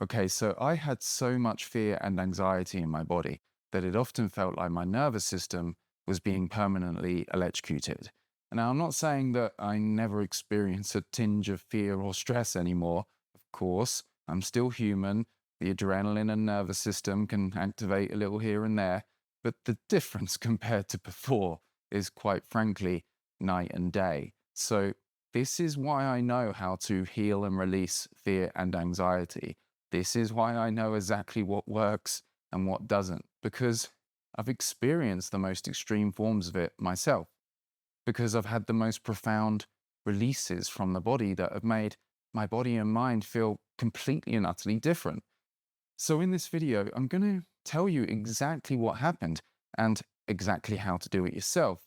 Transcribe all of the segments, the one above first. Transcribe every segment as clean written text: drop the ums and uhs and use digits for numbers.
Okay, so I had so much fear and anxiety in my body that it often felt like my nervous system was being permanently electrocuted. And now, I'm not saying that I never experience a tinge of fear or stress anymore. Of course, I'm still human. The adrenaline and nervous system can activate a little here and there. But the difference compared to before is quite frankly night and day. So, this is why I know how to heal and release fear and anxiety. This is why I know exactly what works and what doesn't, because I've experienced the most extreme forms of it myself, because I've had the most profound releases from the body that have made my body and mind feel completely and utterly different. So, in this video, I'm going to tell you exactly what happened and exactly how to do it yourself.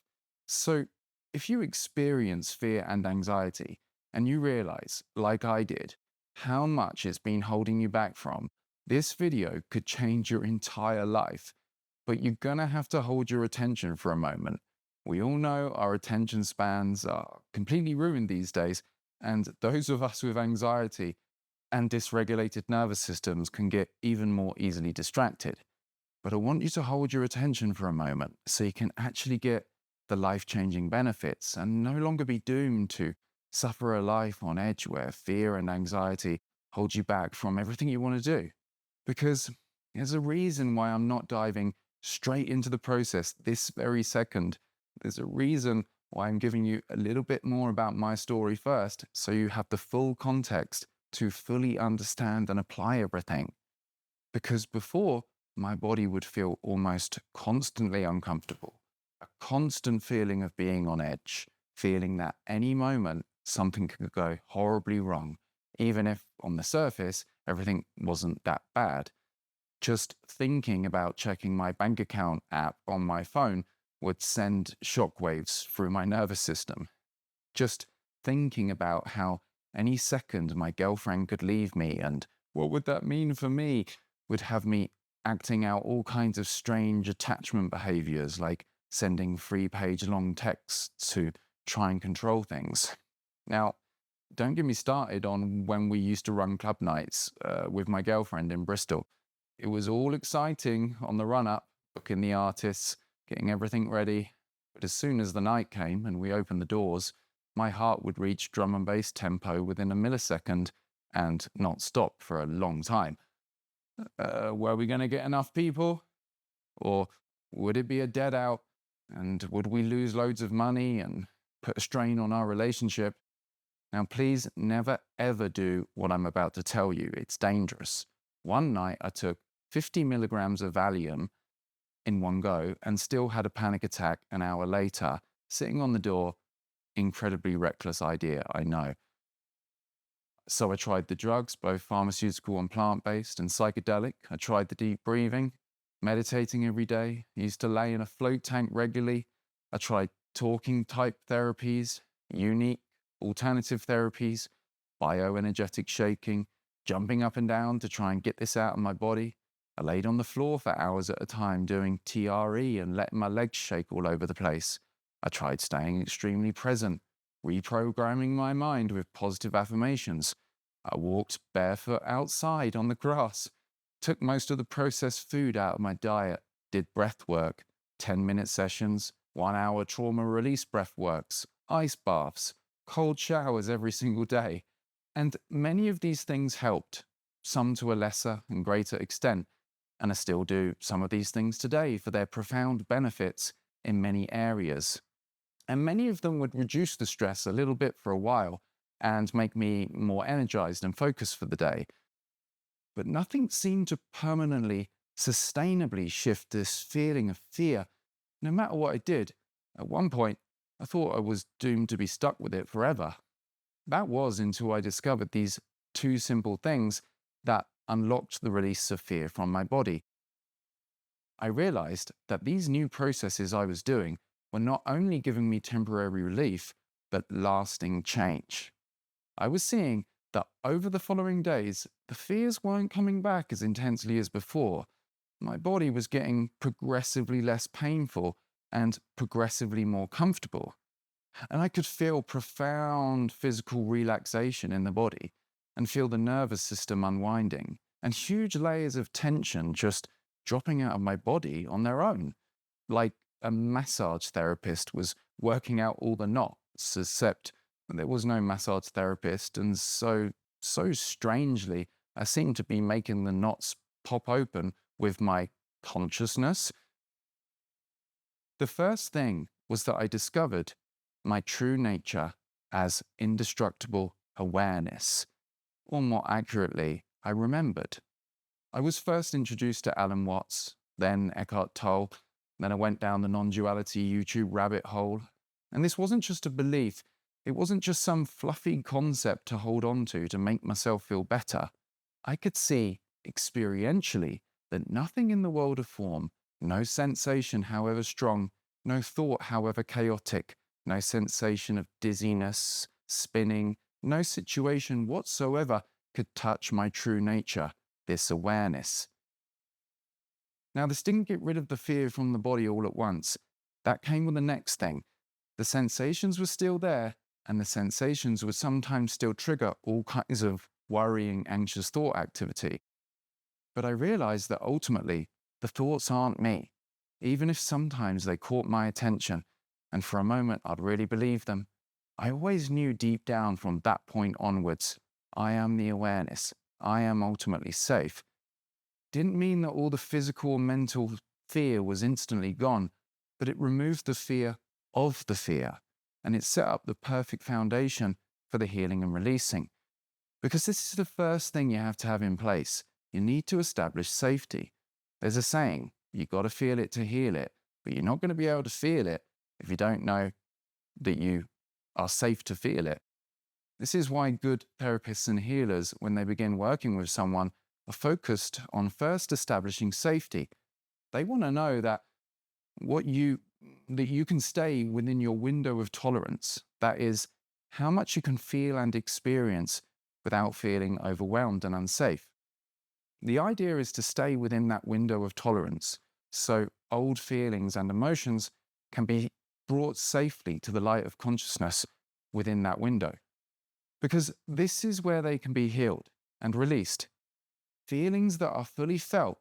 So, if you experience fear and anxiety and you realize, like I did, how much it's been holding you back from, this video could change your entire life. But you're going to have to hold your attention for a moment. We all know our attention spans are completely ruined these days, and those of us with anxiety and dysregulated nervous systems can get even more easily distracted. But I want you to hold your attention for a moment so you can actually get the life changing benefits and no longer be doomed to suffer a life on edge where fear and anxiety hold you back from everything you want to do. Because there's a reason why I'm not diving straight into the process this very second. There's a reason why I'm giving you a little bit more about my story first, so you have the full context to fully understand and apply everything. Because before, my body would feel almost constantly uncomfortable, a constant feeling of being on edge, feeling that any moment something could go horribly wrong, even if on the surface everything wasn't that bad. Just thinking about checking my bank account app on my phone would send shockwaves through my nervous system. Just thinking about how any second my girlfriend could leave me and what would that mean for me would have me acting out all kinds of strange attachment behaviors, like sending 3-page long texts to try and control things. Now, don't get me started on when we used to run club nights with my girlfriend in Bristol. It was all exciting on the run up, booking the artists, getting everything ready. But as soon as the night came and we opened the doors, my heart would reach drum and bass tempo within a millisecond and not stop for a long time. Were we going to get enough people? Or would it be a dead out? And would we lose loads of money and put a strain on our relationship? Now, please never ever do what I'm about to tell you. It's dangerous. One night I took 50 milligrams of Valium in one go and still had a panic attack an hour later, sitting on the door. Incredibly reckless idea, I know. So I tried the drugs, both pharmaceutical and plant-based and psychedelic. I tried the deep breathing, meditating every day. I used to lay in a float tank regularly. I tried talking type therapies, unique alternative therapies, bioenergetic shaking, jumping up and down to try and get this out of my body. I laid on the floor for hours at a time doing TRE and letting my legs shake all over the place. I tried staying extremely present, reprogramming my mind with positive affirmations. I walked barefoot outside on the grass, took most of the processed food out of my diet, did breath work, 10-minute sessions, 1 hour trauma release breath works, ice baths, cold showers every single day. And many of these things helped, some to a lesser and greater extent, and I still do some of these things today for their profound benefits in many areas. And many of them would reduce the stress a little bit for a while and make me more energized and focused for the day. But nothing seemed to permanently, sustainably shift this feeling of fear, no matter what I did. At one point, I thought I was doomed to be stuck with it forever. That was until I discovered these two simple things that unlocked the release of fear from my body. I realized that these new processes I was doing were not only giving me temporary relief, but lasting change. I was seeing that over the following days, the fears weren't coming back as intensely as before. My body was getting progressively less painful and progressively more comfortable. And I could feel profound physical relaxation in the body and feel the nervous system unwinding. and huge layers of tension just dropping out of my body on their own, like a massage therapist was working out all the knots, except there was no massage therapist, and so strangely, I seemed to be making the knots pop open with my consciousness. The first thing was that I discovered my true nature as indestructible awareness, or more accurately, I remembered. I was first introduced to Alan Watts, then Eckhart Tolle, then I went down the non-duality YouTube rabbit hole. And this wasn't just a belief, it wasn't just some fluffy concept to hold on to make myself feel better. I could see, experientially, that nothing in the world of form, no sensation however strong, no thought however chaotic, no sensation of dizziness, spinning, no situation whatsoever could touch my true nature, this awareness. Now, this didn't get rid of the fear from the body all at once. That came with the next thing. The sensations were still there, and the sensations would sometimes still trigger all kinds of worrying, anxious thought activity. But I realized that ultimately, the thoughts aren't me, even if sometimes they caught my attention, and for a moment I'd really believe them. I always knew deep down from that point onwards, I am the awareness. I am ultimately safe. Didn't mean that all the physical or mental fear was instantly gone, but it removed the fear of the fear, and it set up the perfect foundation for the healing and releasing. Because this is the first thing you have to have in place. You need to establish safety. There's a saying, you got to feel it to heal it, but you're not going to be able to feel it if you don't know that you are safe to feel it. This is why good therapists and healers, when they begin working with someone, are focused on first establishing safety. They want to know that you can stay within your window of tolerance. That is, how much you can feel and experience without feeling overwhelmed and unsafe. The idea is to stay within that window of tolerance, so old feelings and emotions can be brought safely to the light of consciousness within that window. Because this is where they can be healed and released. Feelings that are fully felt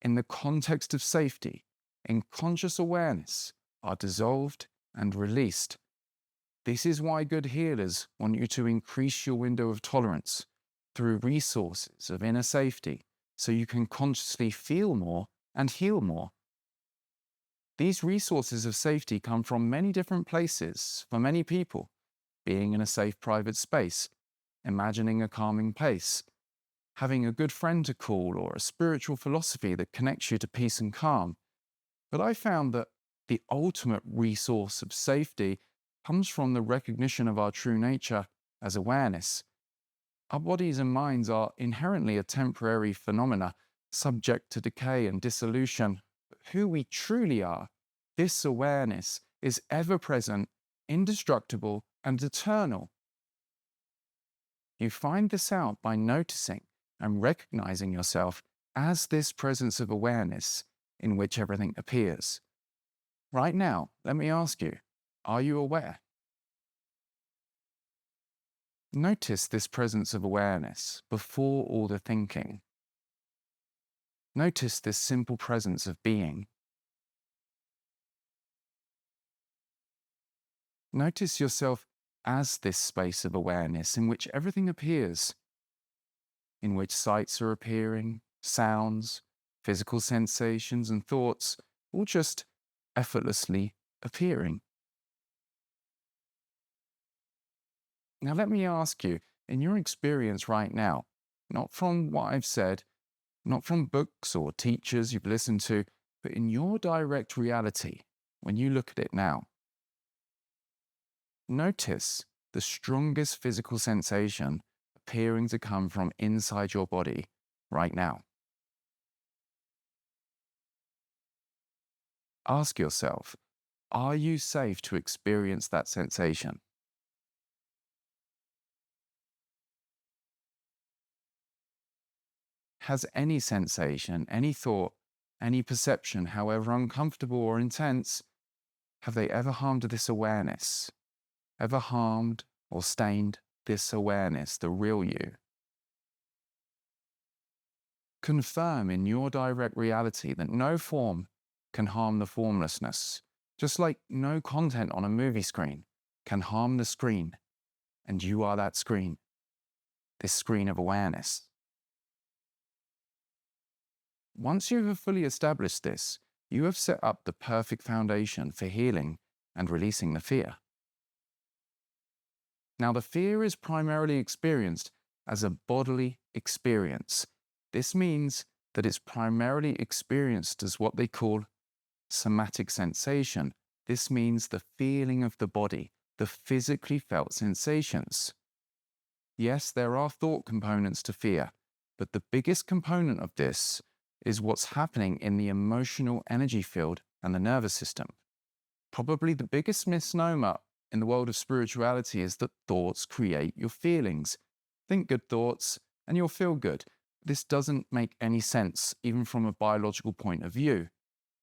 in the context of safety, in conscious awareness, are dissolved and released. This is why good healers want you to increase your window of tolerance through resources of inner safety so you can consciously feel more and heal more. These resources of safety come from many different places for many people. Being in a safe private space, imagining a calming place, having a good friend to call, or a spiritual philosophy that connects you to peace and calm. But I found that the ultimate resource of safety comes from the recognition of our true nature as awareness. Our bodies and minds are inherently a temporary phenomena, subject to decay and dissolution. But who we truly are, this awareness, is ever present, indestructible, and eternal. You find this out by noticing and recognizing yourself as this presence of awareness in which everything appears. Right now, let me ask you, are you aware? Notice this presence of awareness before all the thinking. Notice this simple presence of being. Notice yourself as this space of awareness in which everything appears, in which sights are appearing, sounds, physical sensations and thoughts, all just effortlessly appearing. Now let me ask you, in your experience right now, not from what I've said, not from books or teachers you've listened to, but in your direct reality, when you look at it now, notice the strongest physical sensation appearing to come from inside your body right now. Ask yourself, are you safe to experience that sensation? Has any sensation, any thought, any perception, however uncomfortable or intense, have they ever harmed this awareness? Ever harmed or stained this awareness, the real you? confirm in your direct reality that no form can harm the formlessness, just like no content on a movie screen can harm the screen, and you are that screen, this screen of awareness. Once you have fully established this, you have set up the perfect foundation for healing and releasing the fear. Now, the fear is primarily experienced as a bodily experience. This means that it's primarily experienced as what they call somatic sensation. This means the feeling of the body, the physically felt sensations. Yes, there are thought components to fear, but the biggest component of this is what's happening in the emotional energy field and the nervous system. Probably the biggest misnomer in the world of spirituality is that thoughts create your feelings. Think good thoughts and you'll feel good. This doesn't make any sense, even from a biological point of view.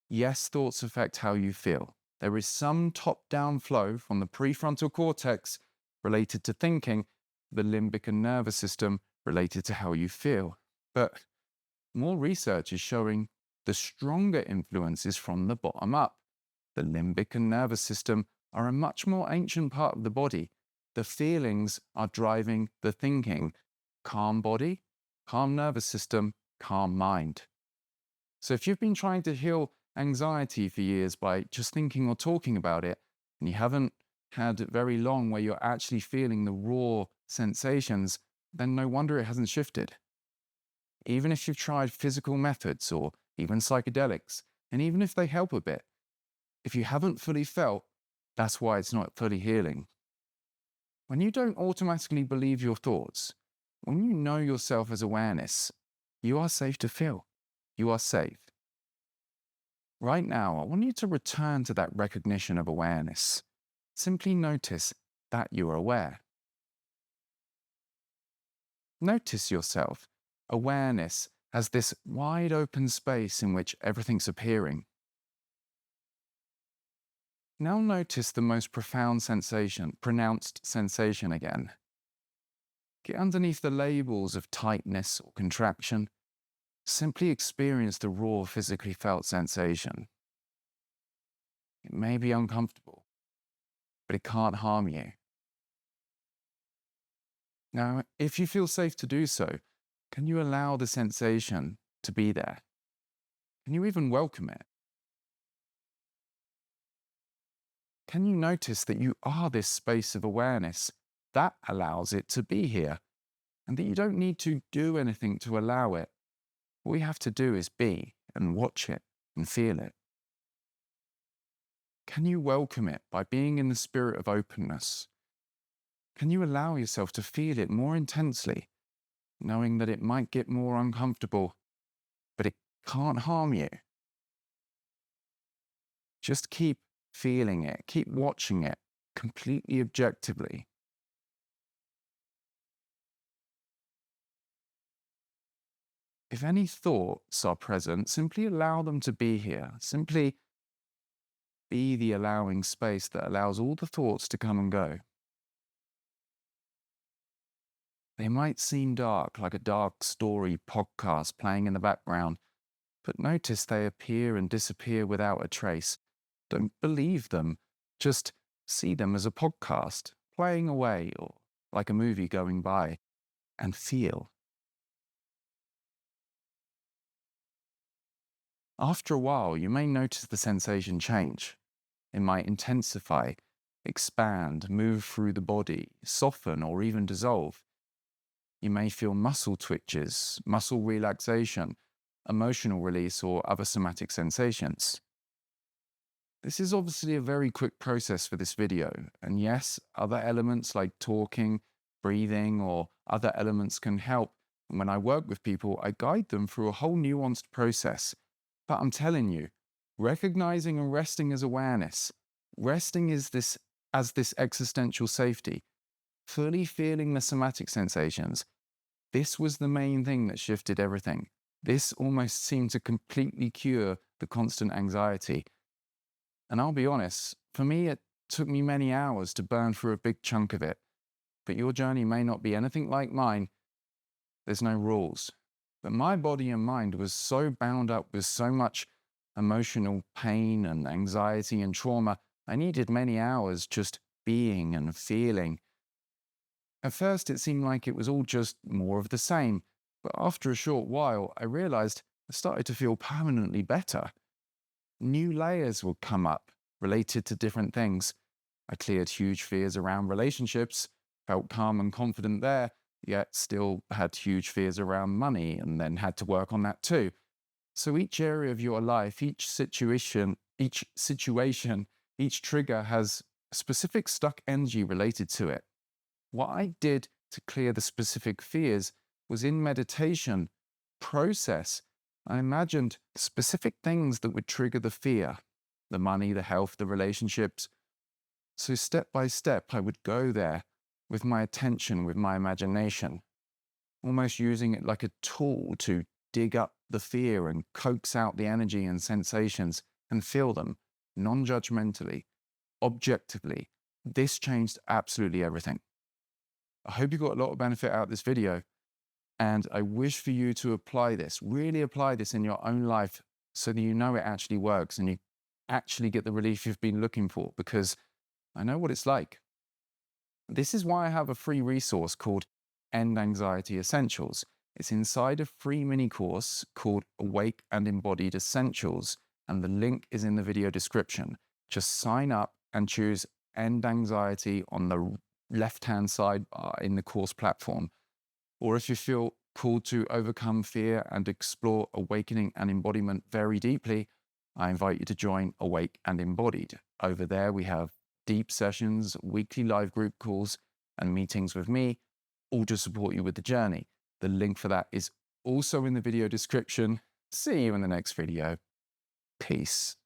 Yes, thoughts affect how you feel. There is some top-down flow from the prefrontal cortex related to thinking, the limbic and nervous system related to how you feel. But more research is showing the stronger influence is from the bottom up. The limbic and nervous system are a much more ancient part of the body. The feelings are driving the thinking. Calm body, calm nervous system, calm mind. So if you've been trying to heal anxiety for years by just thinking or talking about it, and you haven't had very long where you're actually feeling the raw sensations, then no wonder it hasn't shifted. Even if you've tried physical methods or even psychedelics, and even if they help a bit, if you haven't fully felt, that's why it's not fully healing. When you don't automatically believe your thoughts, when you know yourself as awareness, you are safe to feel. You are safe. Right now, I want you to return to that recognition of awareness. Simply notice that you are aware. Notice yourself. Awareness as this wide open space in which everything's appearing. Now notice the most profound sensation, pronounced sensation again. Get underneath the labels of tightness or contraction. Simply experience the raw physically felt sensation. It may be uncomfortable, but it can't harm you. Now, if you feel safe to do so, can you allow the sensation to be there? Can you even welcome it? Can you notice that you are this space of awareness that allows it to be here, and that you don't need to do anything to allow it? All you have to do is be and watch it and feel it. Can you welcome it by being in the spirit of openness? Can you allow yourself to feel it more intensely, knowing that it might get more uncomfortable, but it can't harm you? Just keep feeling it, keep watching it completely objectively. If any thoughts are present, simply allow them to be here. Simply be the allowing space that allows all the thoughts to come and go. They might seem dark, like a dark story podcast playing in the background, but notice they appear and disappear without a trace. Don't believe them. Just see them as a podcast playing away or like a movie going by, and feel. After a while, you may notice the sensation change. It might intensify, expand, move through the body, soften, or even dissolve. You may feel muscle twitches, muscle relaxation, emotional release, or other somatic sensations. This is obviously a very quick process for this video, and yes, other elements like talking, breathing, or other elements can help. And when I work with people, I guide them through a whole nuanced process. But I'm telling you, recognizing and resting as awareness, resting is this as this existential safety, fully feeling the somatic sensations. This was the main thing that shifted everything. This almost seemed to completely cure the constant anxiety. And I'll be honest, for me, it took me many hours to burn through a big chunk of it. But your journey may not be anything like mine. There's no rules. But my body and mind was so bound up with so much emotional pain and anxiety and trauma, I needed many hours just being and feeling. At first, it seemed like it was all just more of the same, but after a short while, I realized I started to feel permanently better. New layers would come up related to different things. I cleared huge fears around relationships, felt calm and confident there, yet still had huge fears around money and then had to work on that too. So each area of your life, each situation, each trigger has a specific stuck energy related to it. What I did to clear the specific fears was in meditation process. I imagined specific things that would trigger the fear, the money, the health, the relationships. So step by step, I would go there with my attention, with my imagination, almost using it like a tool to dig up the fear and coax out the energy and sensations and feel them non judgmentally, objectively. This changed absolutely everything. I hope you got a lot of benefit out of this video, and I wish for you to apply this, really apply this in your own life so that you know it actually works and you actually get the relief you've been looking for, because I know what it's like. This is why I have a free resource called End Anxiety Essentials. It's inside a free mini course called Awake and Embodied Essentials, and the link is in the video description. Just sign up and choose End Anxiety on the left-hand side in the course platform. Or if you feel called to overcome fear and explore awakening and embodiment very deeply, I invite you to join Awake and Embodied. Over there, we have deep sessions, weekly live group calls, and meetings with me, all to support you with the journey. The link for that is also in the video description. See you in the next video. Peace.